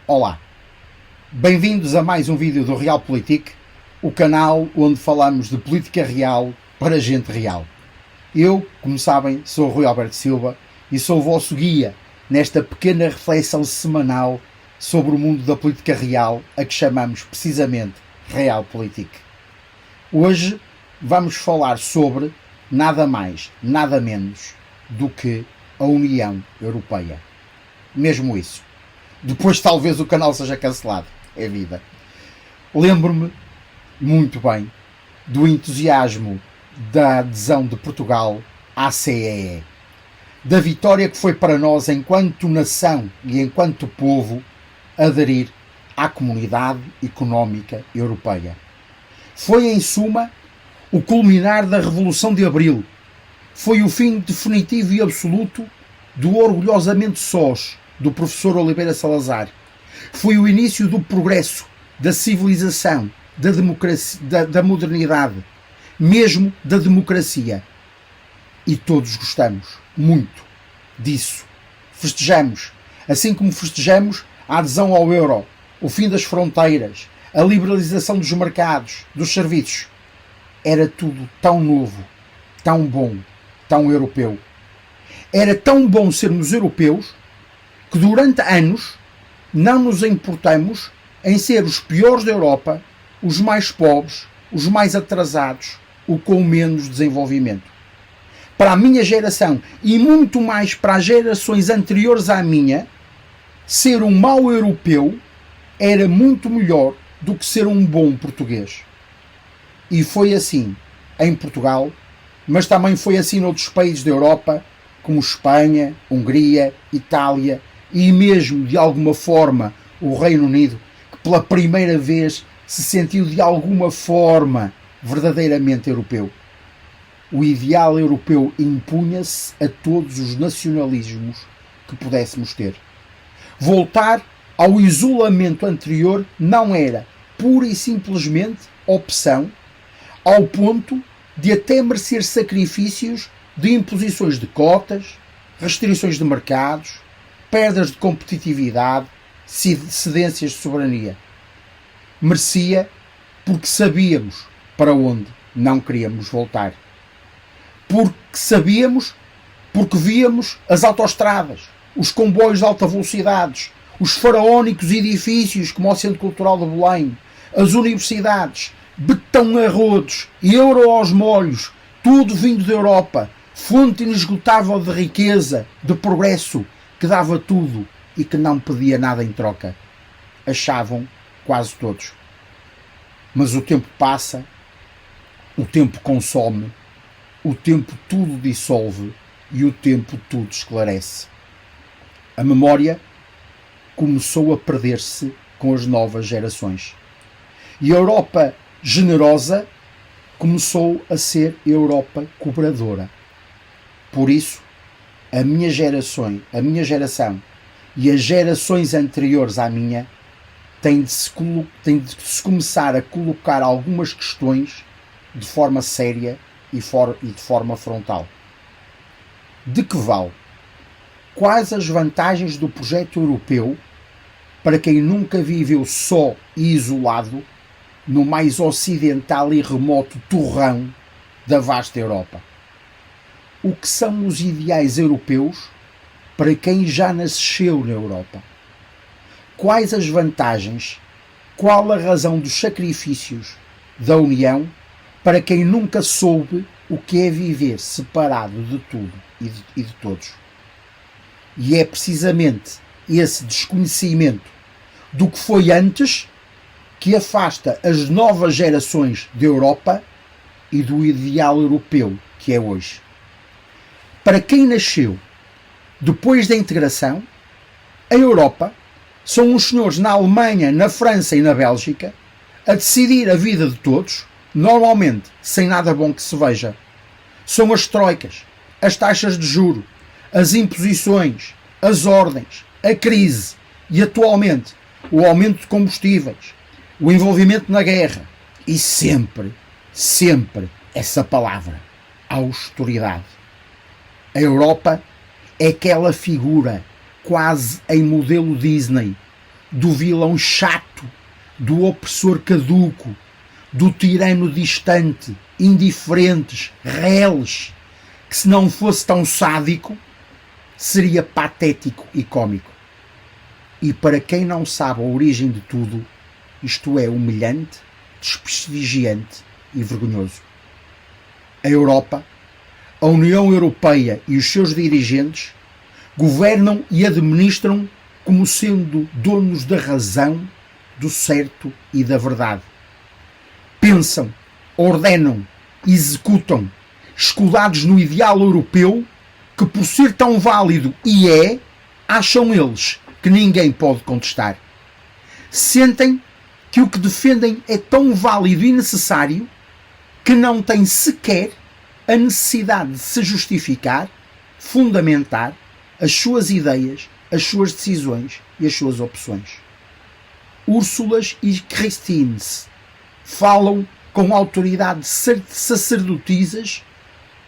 Olá, bem-vindos a mais um vídeo do Realpolitik, o canal onde falamos de política real para gente real. Eu, como sabem, sou o Rui Alberto Silva e sou o vosso guia nesta pequena reflexão semanal sobre o mundo da política real, a que chamamos precisamente Realpolitik. Hoje vamos falar sobre nada mais, nada menos do que a União Europeia. Mesmo isso. Depois talvez o canal seja cancelado. É vida. Lembro-me muito bem do entusiasmo da adesão de Portugal à CEE. Da vitória que foi para nós, enquanto nação e enquanto povo, aderir à Comunidade Económica Europeia. Foi, em suma, o culminar da Revolução de Abril. Foi o fim definitivo e absoluto do orgulhosamente sós do professor Oliveira Salazar. Foi o início do progresso, da civilização, da democracia, da modernidade, mesmo da democracia. E todos gostamos muito disso. Festejamos, assim como festejamos a adesão ao euro, o fim das fronteiras, a liberalização dos mercados, dos serviços. Era tudo tão novo, tão bom, tão europeu. Era tão bom sermos europeus que durante anos não nos importamos em ser os piores da Europa, os mais pobres, os mais atrasados, o com menos desenvolvimento. Para a minha geração e muito mais para as gerações anteriores à minha, ser um mau europeu era muito melhor do que ser um bom português. E foi assim em Portugal, mas também foi assim noutros países da Europa, como Espanha, Hungria, Itália e mesmo, de alguma forma, o Reino Unido, que pela primeira vez se sentiu de alguma forma verdadeiramente europeu. O ideal europeu impunha-se a todos os nacionalismos que pudéssemos ter. Voltar ao isolamento anterior não era, pura e simplesmente, opção, ao ponto de até merecer sacrifícios de imposições de cotas, restrições de mercados, perdas de competitividade, cedências de soberania. Merecia porque sabíamos para onde não queríamos voltar. Porque víamos as autoestradas, os comboios de alta velocidade, os faraónicos edifícios como o Centro Cultural de Belém, as universidades, betão a rodos, euro aos molhos, tudo vindo da Europa, fonte inesgotável de riqueza, de progresso, que dava tudo e que não pedia nada em troca. Achavam quase todos. Mas o tempo passa, o tempo consome, o tempo tudo dissolve e o tempo tudo esclarece. A memória começou a perder-se com as novas gerações. E a Europa generosa começou a ser Europa cobradora. Por isso, a minha geração e as gerações anteriores à minha têm de se começar a colocar algumas questões de forma séria e de forma frontal. De que vale? Quais as vantagens do projeto europeu para quem nunca viveu só e isolado no mais ocidental e remoto torrão da vasta Europa? O que são os ideais europeus para quem já nasceu na Europa? Quais as vantagens, qual a razão dos sacrifícios da União para quem nunca soube o que é viver separado de tudo e de todos? E é precisamente esse desconhecimento do que foi antes que afasta as novas gerações da Europa e do ideal europeu que é hoje. Para quem nasceu depois da integração, a Europa são os senhores na Alemanha, na França e na Bélgica a decidir a vida de todos, normalmente sem nada bom que se veja. São as troicas, as taxas de juro, as imposições, as ordens, a crise e, atualmente, o aumento de combustíveis, o envolvimento na guerra e sempre essa palavra, austeridade. A Europa é aquela figura quase em modelo Disney do vilão chato, do opressor caduco, do tirano distante, indiferentes, reles, que se não fosse tão sádico, seria patético e cómico. E para quem não sabe a origem de tudo, isto é humilhante, desprestigiante e vergonhoso. A Europa, a União Europeia e os seus dirigentes governam e administram como sendo donos da razão, do certo e da verdade. Pensam, ordenam, executam, escudados no ideal europeu, que por ser tão válido e acham eles que ninguém pode contestar. Sentem que o que defendem é tão válido e necessário que não têm sequer a necessidade de se justificar, fundamentar as suas ideias, as suas decisões e as suas opções. Úrsulas e Christines falam com autoridade sacerdotisas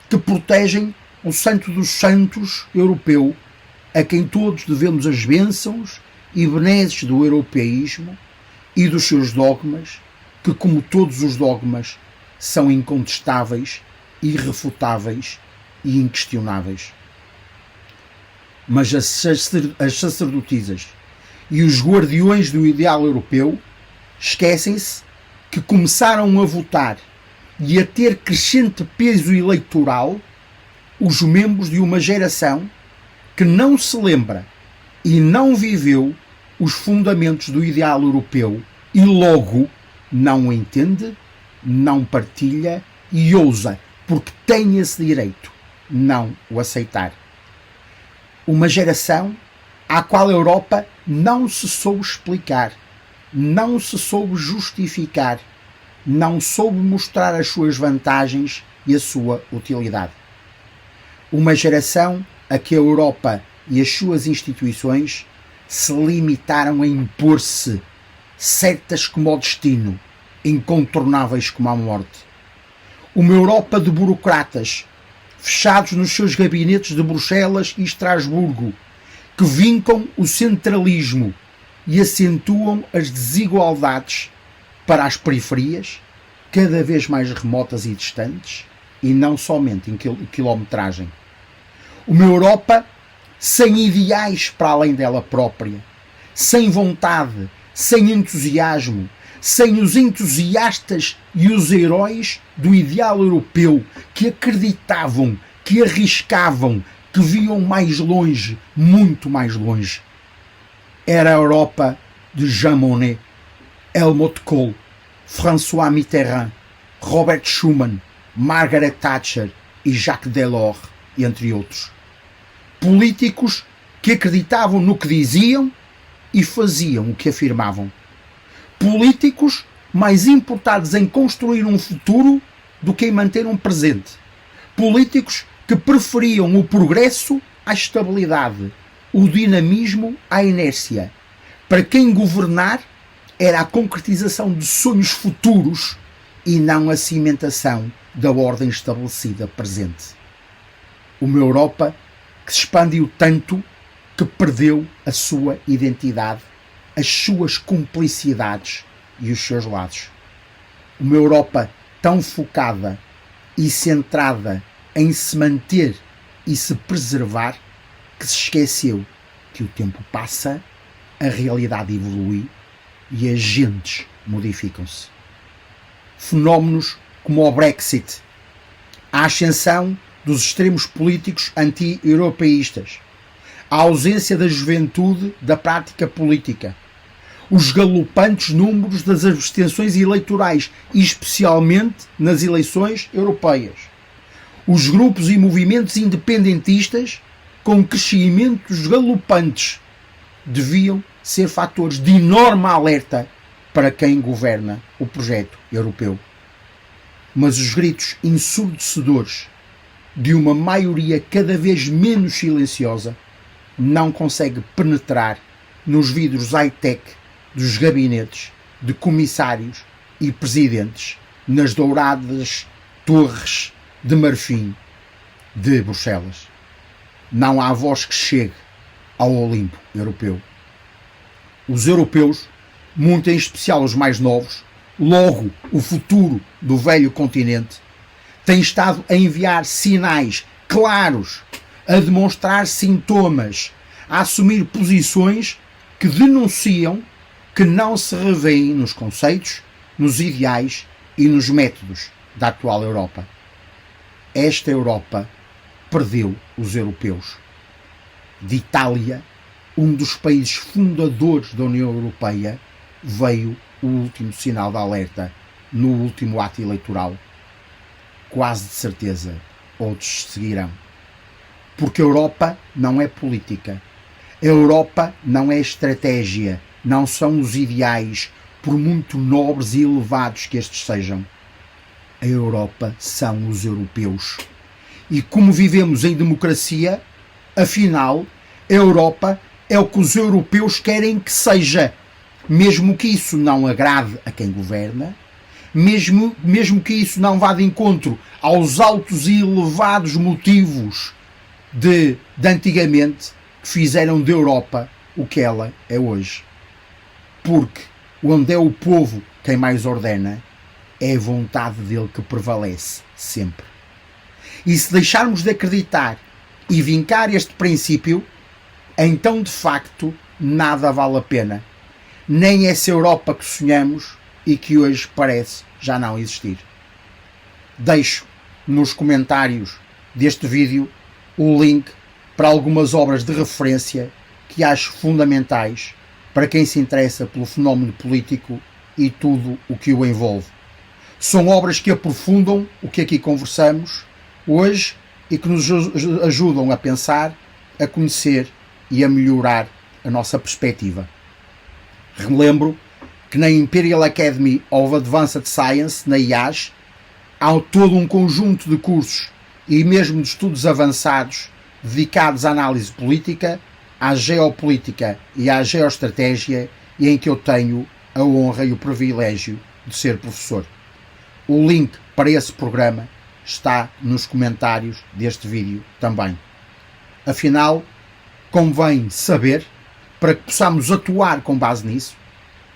que protegem o santo dos santos europeu, a quem todos devemos as bênçãos e benesses do europeísmo e dos seus dogmas, que, como todos os dogmas, são incontestáveis, irrefutáveis e inquestionáveis. Mas as sacerdotisas e os guardiões do ideal europeu esquecem-se que começaram a votar e a ter crescente peso eleitoral os membros de uma geração que não se lembra e não viveu os fundamentos do ideal europeu e logo não o entende, não partilha e ousa, porque tem esse direito, não o aceitar. Uma geração à qual a Europa não se soube explicar, não se soube justificar, não soube mostrar as suas vantagens e a sua utilidade. Uma geração a que a Europa e as suas instituições se limitaram a impor-se, certas como o destino, incontornáveis como a morte. Uma Europa de burocratas, fechados nos seus gabinetes de Bruxelas e Estrasburgo, que vincam o centralismo e acentuam as desigualdades para as periferias, cada vez mais remotas e distantes, e não somente em quilometragem. Uma Europa sem ideais para além dela própria, sem vontade, sem entusiasmo, sem os entusiastas e os heróis do ideal europeu que acreditavam, que arriscavam, que viam mais longe, muito mais longe. Era a Europa de Jean Monnet, Helmut Kohl, François Mitterrand, Robert Schuman, Margaret Thatcher e Jacques Delors, entre outros. Políticos que acreditavam no que diziam e faziam o que afirmavam. Políticos mais importados em construir um futuro do que em manter um presente. Políticos que preferiam o progresso à estabilidade, o dinamismo à inércia. Para quem governar era a concretização de sonhos futuros e não a cimentação da ordem estabelecida presente. Uma Europa que se expandiu tanto que perdeu a sua identidade, as suas cumplicidades e os seus lados. Uma Europa tão focada e centrada em se manter e se preservar que se esqueceu que o tempo passa, a realidade evolui e as gentes modificam-se. Fenómenos como o Brexit, a ascensão dos extremos políticos anti-europeístas, a ausência da juventude da prática política, os galopantes números das abstenções eleitorais, especialmente nas eleições europeias, os grupos e movimentos independentistas com crescimentos galopantes deviam ser fatores de enorme alerta para quem governa o projeto europeu. Mas os gritos ensurdecedores de uma maioria cada vez menos silenciosa, não consegue penetrar nos vidros high-tech dos gabinetes de comissários e presidentes nas douradas torres de marfim de Bruxelas. Não há voz que chegue ao Olimpo europeu. Os europeus, muito em especial os mais novos, logo o futuro do velho continente, têm estado a enviar sinais claros, a demonstrar sintomas, a assumir posições que denunciam que não se revêem nos conceitos, nos ideais e nos métodos da atual Europa. Esta Europa perdeu os europeus. De Itália, um dos países fundadores da União Europeia, veio o último sinal de alerta no último ato eleitoral. Quase de certeza outros seguirão. Porque a Europa não é política. A Europa não é estratégia. Não são os ideais, por muito nobres e elevados que estes sejam. A Europa são os europeus. E como vivemos em democracia, afinal, a Europa é o que os europeus querem que seja, mesmo que isso não agrade a quem governa, mesmo que isso não vá de encontro aos altos e elevados motivos de antigamente que fizeram da Europa o que ela é hoje. Porque onde é o povo quem mais ordena, é a vontade dele que prevalece sempre. E se deixarmos de acreditar e vincar este princípio, então de facto nada vale a pena. Nem essa Europa que sonhamos e que hoje parece já não existir. Deixo nos comentários deste vídeo o link para algumas obras de referência que acho fundamentais para quem se interessa pelo fenómeno político e tudo o que o envolve. São obras que aprofundam o que aqui conversamos hoje e que nos ajudam a pensar, a conhecer e a melhorar a nossa perspectiva. Relembro que na Imperial Academy of Advanced Science, na IAS, há todo um conjunto de cursos e mesmo de estudos avançados dedicados à análise política, à geopolítica e à geoestratégia, e em que eu tenho a honra e o privilégio de ser professor. O link para esse programa está nos comentários deste vídeo também. Afinal, convém saber, para que possamos atuar com base nisso,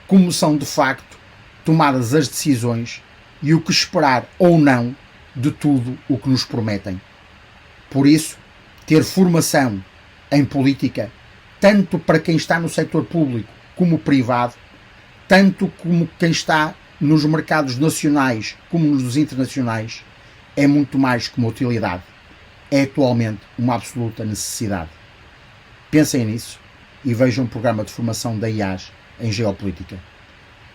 como são de facto tomadas as decisões e o que esperar ou não de tudo o que nos prometem. Por isso, ter formação em política, tanto para quem está no setor público como privado, tanto como quem está nos mercados nacionais como nos internacionais, é muito mais que uma utilidade. É atualmente uma absoluta necessidade. Pensem nisso e vejam o programa de formação da IAS em Geopolítica.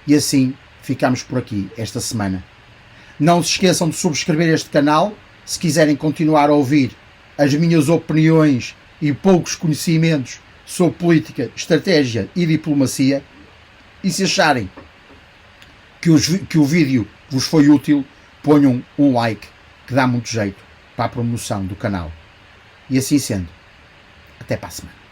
E assim ficamos por aqui esta semana. Não se esqueçam de subscrever este canal se quiserem continuar a ouvir as minhas opiniões e poucos conhecimentos sobre política, estratégia e diplomacia. E se acharem que o vídeo vos foi útil, ponham um like, que dá muito jeito para a promoção do canal. E assim sendo, até para a semana.